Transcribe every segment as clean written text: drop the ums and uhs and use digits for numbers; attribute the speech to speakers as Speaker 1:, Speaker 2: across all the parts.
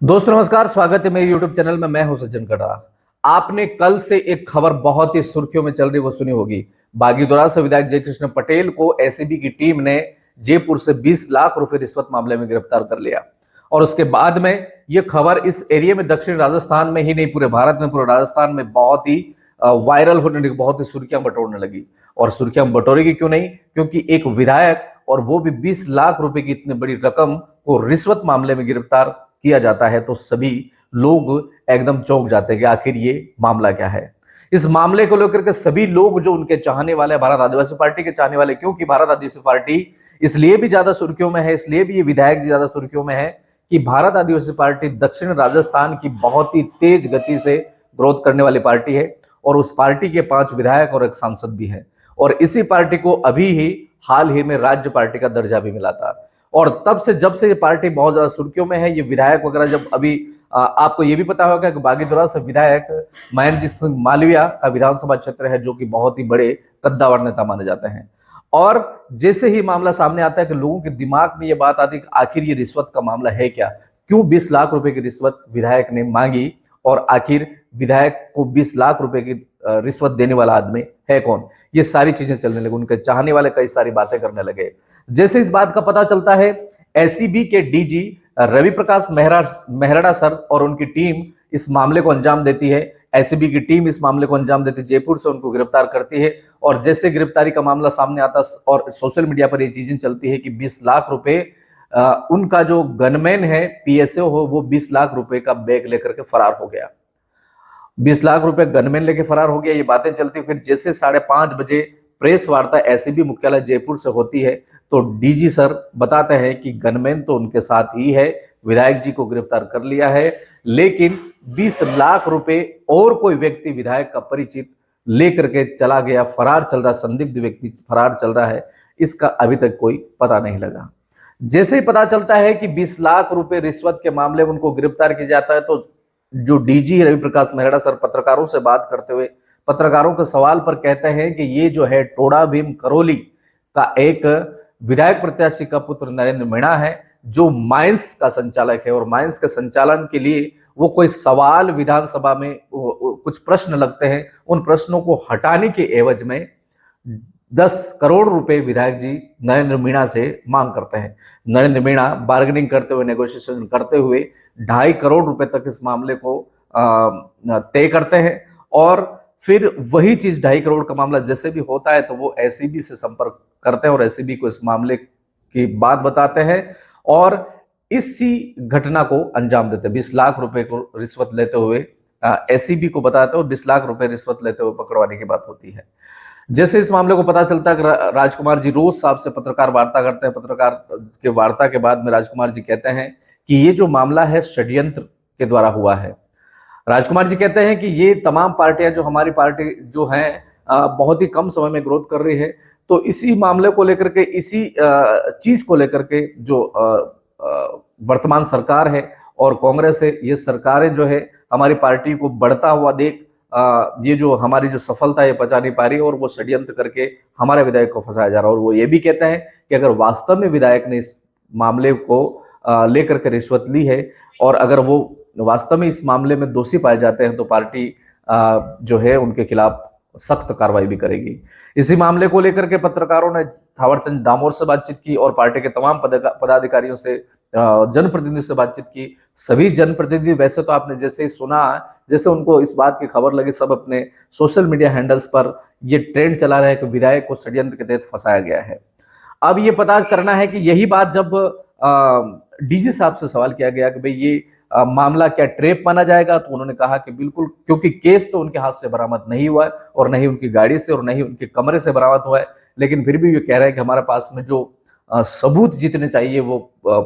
Speaker 1: दोस्तों नमस्कार, स्वागत है मेरे YouTube चैनल में। मैं हूं सज्जन कटा। आपने कल से एक खबर बहुत ही सुर्खियों में चल रही वो सुनी होगी। बागीदोरा से विधायक जयकृष्ण पटेल को एसीबी की टीम ने जयपुर से 20 लाख रुपए रिश्वत मामले में गिरफ्तार कर लिया। और उसके बाद में ये खबर इस एरिया में, दक्षिण राजस्थान में ही नहीं, पूरे भारत में, पूरे राजस्थान में बहुत ही वायरल होने लगी, बहुत ही सुर्खियां बटोरने लगी। और सुर्खियां बटोरेगी क्यों नहीं, क्योंकि एक विधायक, और वो भी 20 लाख रुपए की इतनी बड़ी रकम को रिश्वत मामले में गिरफ्तार किया जाता है, तो सभी लोग एकदम चौंक जाते हैं कि आखिर ये मामला क्या है। इस मामले को लेकर के सभी लोग जो उनके चाहने वाले, भारत आदिवासी पार्टी के चाहने वाले, क्योंकि भारत आदिवासी पार्टी इसलिए भी ज्यादा सुर्खियों में है, इसलिए भी ये विधायक ज्यादा सुर्खियों में है कि भारत आदिवासी पार्टी दक्षिण राजस्थान की बहुत ही तेज गति से ग्रोथ करने वाली पार्टी है। और उस पार्टी के 5 विधायक और एक सांसद भी है। और इसी पार्टी को अभी ही हाल ही में राज्य पार्टी का दर्जा भी मिला था। और तब से, जब से ये पार्टी बहुत ज्यादा सुर्खियों में है, ये विधायक वगैरह, जब अभी आपको ये भी पता होगा कि बागीदोरा से विधायक महेंद्र सिंह मालविया का विधानसभा क्षेत्र है, जो कि बहुत ही बड़े कद्दावर नेता माने जाते हैं। और जैसे ही मामला सामने आता है कि लोगों के दिमाग में ये बात आती है कि आखिर ये रिश्वत का मामला है क्या, क्यों 20 लाख रुपए की रिश्वत विधायक ने मांगी, और आखिर विधायक को 20 लाख रुपए की रिश्वत देने वाला आदमी है कौन। ये सारी चीजें चलने लगी, उनके चाहने वाले कई सारी बातें करने लगे। जैसे इस बात का पता चलता है, एसीबी के डीजी रवि प्रकाश मेहरा सर और उनकी टीम इस मामले को अंजाम देती है। एसीबी की टीम इस मामले को अंजाम देती है, जयपुर से उनको गिरफ्तार करती है। और जैसे गिरफ्तारी का मामला सामने आता और सोशल मीडिया पर ये चीजें चलती है कि 20 लाख रुपए, उनका जो गनमैन है, पीएसओ हो, वो 20 लाख रुपए का बैग लेकर के फरार हो गया। 20 लाख रुपए गनमैन लेके फरार हो गया, ये बातें चलती। फिर जैसे 5:30 बजे प्रेस वार्ता एसीबी मुख्यालय जयपुर से होती है, तो डीजी सर बताते हैं कि गनमैन तो उनके साथ ही है, विधायक जी को गिरफ्तार कर लिया है, लेकिन 20 लाख रुपए और कोई व्यक्ति विधायक का परिचित लेकर के चला गया, फरार चल रहा, संदिग्ध व्यक्ति फरार चल रहा है, इसका अभी तक कोई पता नहीं लगा। जैसे ही पता चलता है कि 20 लाख रुपए रिश्वत के मामले में उनको गिरफ्तार किया जाता है, तो जो डीजी रवि प्रकाश मेहरा सर पत्रकारों से बात करते हुए पत्रकारों के सवाल पर कहते हैं कि ये जो है टोडा भीम करौली का एक विधायक प्रत्याशी का पुत्र नरेंद्र मीणा है, जो माइंस का संचालक है। और माइंस के संचालन के लिए वो कोई सवाल विधानसभा में कुछ प्रश्न लगते हैं, उन प्रश्नों को हटाने के एवज में 10 करोड़ रुपए विधायक जी नरेंद्र मीणा से मांग करते हैं। नरेंद्र मीणा बार्गेनिंग करते हुए, नेगोशिएशन करते हुए 2.5 करोड़ रुपए तक इस मामले को तय करते हैं। और फिर वही चीज, 2.5 करोड़ का मामला जैसे भी होता है, तो वो एसीबी से संपर्क करते हैं और एसीबी को इस मामले की बात बताते हैं और इसी घटना को अंजाम देते हैं। 20 लाख रुपए को रिश्वत लेते हुए एसीबी को बताते हैं और 20 लाख रुपए रिश्वत लेते हुए पकड़वाने की बात होती है। जैसे इस मामले को पता चलता है कि राजकुमार जी रोज साहब से पत्रकार वार्ता करते हैं। पत्रकार के वार्ता के बाद में राजकुमार जी कहते हैं कि ये जो मामला है षड्यंत्र के द्वारा हुआ है। राजकुमार जी कहते हैं कि ये तमाम पार्टियां, जो हमारी पार्टी जो है, बहुत ही कम समय में ग्रोथ कर रही है, तो इसी मामले को लेकर के, इसी चीज को लेकर के जो वर्तमान सरकार है और कांग्रेस है, ये सरकारें जो है हमारी पार्टी को बढ़ता हुआ देख ये जो हमारी जो सफलता है पचा नहीं पा रही, और वो षड्यंत्र करके हमारे विधायक को फंसाया जा रहा है। और वो ये भी कहते हैं कि अगर वास्तव में विधायक ने इस मामले को लेकर के रिश्वत ली है, और अगर वो वास्तव में इस मामले में दोषी पाए जाते हैं, तो पार्टी जो है उनके खिलाफ सख्त कार्रवाई भी करेगी। इसी मामले को लेकर के पत्रकारों ने थावरचंद डामोर से बातचीत की और पार्टी के तमाम पदाधिकारियों से, जनप्रतिनिधियों से बातचीत की। सभी जनप्रतिनिधि, वैसे तो आपने जैसे ही सुना, जैसे उनको इस बात की खबर लगी, सब अपने सोशल मीडिया हैंडल्स पर ये ट्रेंड चला रहा है कि विधायक को षड्यंत्र के तहत फंसाया गया है। अब ये पता करना है कि यही बात जब डीजी साहब से सवाल किया गया कि भाई ये मामला क्या ट्रेप माना जाएगा, तो उन्होंने कहा कि बिल्कुल, क्योंकि केस तो उनके हाथ से बरामद नहीं हुआ है, और नहीं उनकी गाड़ी से और नहीं उनके कमरे से बरामद हुआ है, लेकिन फिर भी ये कह रहे हैं कि हमारे पास में जो सबूत जितने चाहिए वो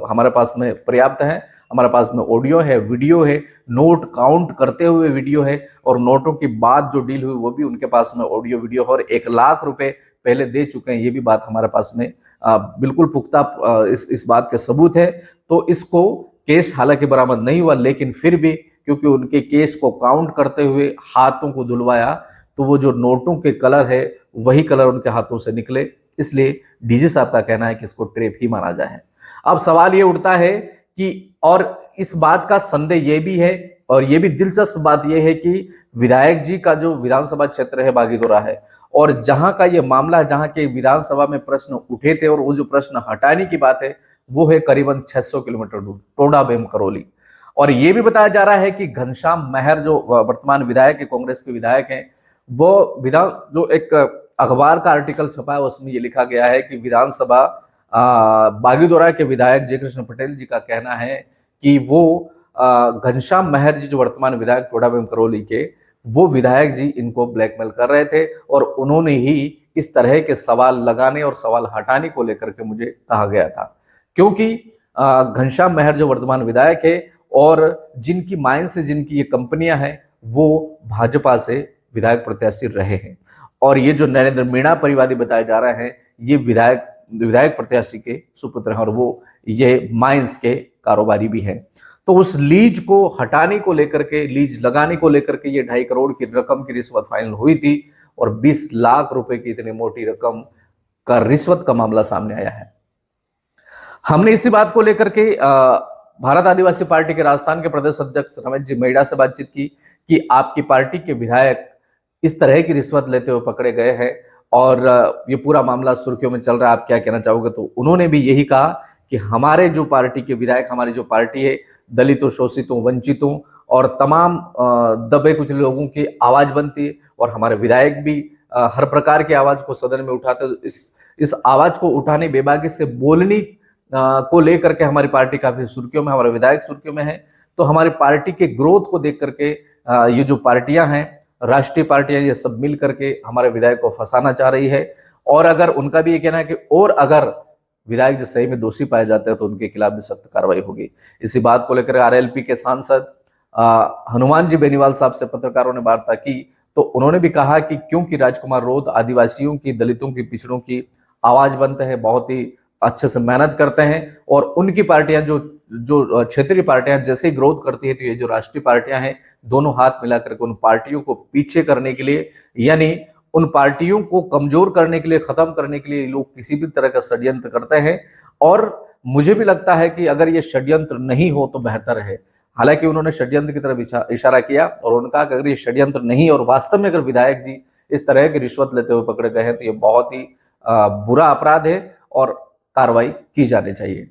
Speaker 1: हमारे पास में पर्याप्त है। हमारे पास में ऑडियो है, वीडियो है, नोट काउंट करते हुए वीडियो है, और नोटों की बात जो डील हुई वो भी उनके पास में ऑडियो वीडियो है, और 1 लाख रुपए पहले दे चुके हैं, ये भी बात हमारे पास में बिल्कुल पुख्ता इस बात के सबूत है। तो इसको केस हालांकि बरामद नहीं हुआ, लेकिन फिर भी क्योंकि उनके केस को काउंट करते हुए हाथों को धुलवाया, तो वो जो नोटों के कलर है वही कलर उनके हाथों से निकले, इसलिए डीजी साहब का कहना है कि इसको ट्रेप ही माना जाए। अब सवाल ये उठता है कि, और इस बात का संदेह ये भी है और ये भी दिलचस्प बात ये है कि विधायक जी का जो विधानसभा क्षेत्र है बागीदोरा है, और जहां का ये मामला है, जहां के विधानसभा में प्रश्न उठे थे और वो जो प्रश्न हटाने की बात है वो है करीबन 600 किलोमीटर दूर टोडा बेम करौली। और ये भी बताया जा रहा है कि घनश्याम महर जो वर्तमान विधायक है, कांग्रेस के विधायक हैं, वो विधान जो एक अखबार का आर्टिकल छपा है उसमें ये लिखा गया है कि विधानसभा बागीदोरा के विधायक जयकृष्ण पटेल जी का कहना है कि वो घनश्याम महर जी जो वर्तमान विधायक टोडा बेम करौली के, वो विधायक जी इनको ब्लैकमेल कर रहे थे और उन्होंने ही इस तरह के सवाल लगाने और सवाल हटाने को लेकर के मुझे कहा गया था, क्योंकि घनश्याम महर जो वर्तमान विधायक है और जिनकी माइन से जिनकी ये कंपनियां हैं वो भाजपा से विधायक प्रत्याशी रहे हैं, और ये जो नरेंद्र मीणा परिवादी बताए जा रहे हैं ये विधायक प्रत्याशी के सुपुत्र हैं और वो ये माइंस के कारोबारी भी हैं। तो उस लीज को हटाने को लेकर के, लीज लगाने को लेकर के ये 2.5 करोड़ की रकम की रिश्वत फाइनल हुई थी और 20 लाख रुपए की इतनी मोटी रकम का रिश्वत का मामला सामने आया है। हमने इसी बात को लेकर के भारत आदिवासी पार्टी के राजस्थान के प्रदेश अध्यक्ष रमेश जी मेड़ा से बातचीत की कि आपकी पार्टी के विधायक इस तरह की रिश्वत लेते हुए पकड़े गए हैं और ये पूरा मामला सुर्खियों में चल रहा है, आप क्या कहना चाहोगे? तो उन्होंने भी यही कहा कि हमारे जो पार्टी के विधायक, हमारी जो पार्टी है दलितों, शोषितों, वंचितों और तमाम दबे कुचले लोगों की आवाज बनती है और हमारे विधायक भी हर प्रकार की आवाज को सदन में उठाते हैं। इस आवाज को उठाने, बेबाकी से बोलने को लेकर के हमारी पार्टी काफी सुर्खियों में, हमारे विधायक सुर्खियों में है। तो हमारी पार्टी के ग्रोथ को देख करके ये जो पार्टियां हैं, राष्ट्रीय पार्टियां, ये सब मिल करके हमारे विधायक को फंसाना चाह रही है। और अगर उनका भी ये कहना है कि और अगर विधायक जो सही में दोषी पाए जाते हैं तो उनके खिलाफ भी सख्त कार्रवाई होगी। इसी बात को लेकर आरएलपी के सांसद हनुमान जी बेनीवाल साहब से पत्रकारों ने वार्ता की तो उन्होंने भी कहा कि क्योंकि राजकुमार रोध आदिवासियों की, दलितों की, पिछड़ों की आवाज बनते हैं, बहुत ही अच्छे से मेहनत करते हैं और उनकी पार्टियां जो क्षेत्रीय पार्टियां जैसे ही ग्रोथ करती है तो ये जो राष्ट्रीय पार्टियां हैं दोनों हाथ मिलाकर के उन पार्टियों को पीछे करने के लिए, यानी उन पार्टियों को कमजोर करने के लिए, खत्म करने के लिए लोग किसी भी तरह का षड्यंत्र करते हैं। और मुझे भी लगता है कि अगर ये षड्यंत्र नहीं हो तो बेहतर है। हालांकि उन्होंने षड्यंत्र की तरफ इशारा किया और उनका अगर ये षड्यंत्र नहीं और वास्तव में अगर विधायक जी इस तरह की रिश्वत लेते हुए पकड़े गए हैं तो ये बहुत ही बुरा अपराध है और कार्रवाई की जानी चाहिए।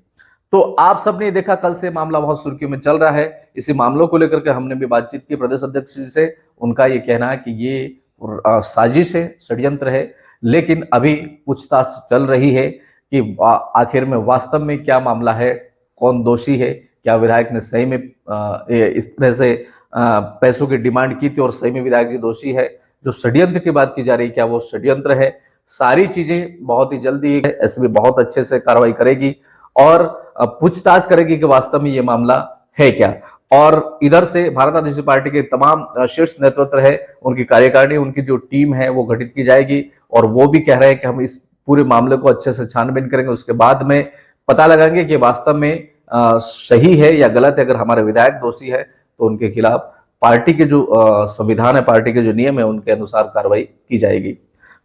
Speaker 1: तो आप सबने देखा कल से मामला बहुत सुर्खियों में चल रहा है। इसी मामलों को लेकर के हमने भी बातचीत की प्रदेश अध्यक्ष जी से। उनका ये कहना है कि ये साजिश है, षड्यंत्र है, लेकिन अभी पूछताछ चल रही है कि आखिर में वास्तव में क्या मामला है, कौन दोषी है, क्या विधायक ने सही में इस तरह से पैसों की डिमांड की थी और सही में विधायक जी दोषी है। जो षड्यंत्र की बात की जा रही है क्या वो षड्यंत्र है? सारी चीजें बहुत ही जल्दी एसबी बहुत अच्छे से कार्रवाई करेगी और पूछताछ करेगी कि वास्तव में ये मामला है क्या। और इधर से भारत आदिवासी पार्टी के तमाम शीर्ष नेतृत्व है, उनकी कार्यकारिणी, उनकी जो टीम है वो गठित की जाएगी और वो भी कह रहे हैं कि हम इस पूरे मामले को अच्छे से छानबीन करेंगे, उसके बाद में पता लगाएंगे कि वास्तव में सही है या गलत है। अगर हमारे विधायक दोषी है तो उनके खिलाफ पार्टी के जो संविधान है, पार्टी के जो नियम है उनके अनुसार कार्रवाई की जाएगी।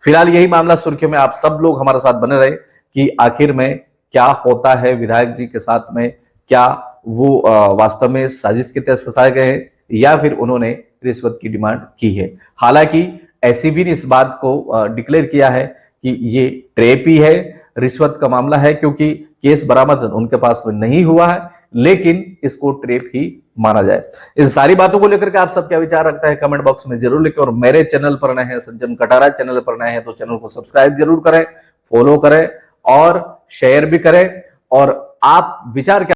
Speaker 1: फिलहाल यही मामला सुर्खियों में, आप सब लोग हमारे साथ बने रहे कि आखिर में क्या होता है विधायक जी के साथ में, क्या वो वास्तव में साजिश के तहत फंसाए गए हैं या फिर उन्होंने रिश्वत की डिमांड की है। हालांकि एसीबी ने इस बात को डिक्लेयर किया है कि ये ट्रेप ही है, रिश्वत का मामला है, क्योंकि केस बरामद उनके पास में नहीं हुआ है, लेकिन इसको ट्रेप ही माना जाए। इन सारी बातों को लेकर के आप सब क्या विचार रखते हैं कमेंट बॉक्स में जरूर लिखें और मेरे चैनल पर नए हैं, सज्जन कटारा चैनल पर नए हैं तो चैनल को सब्सक्राइब जरूर करें, फॉलो करें और शेयर भी करें। और आप विचार क्या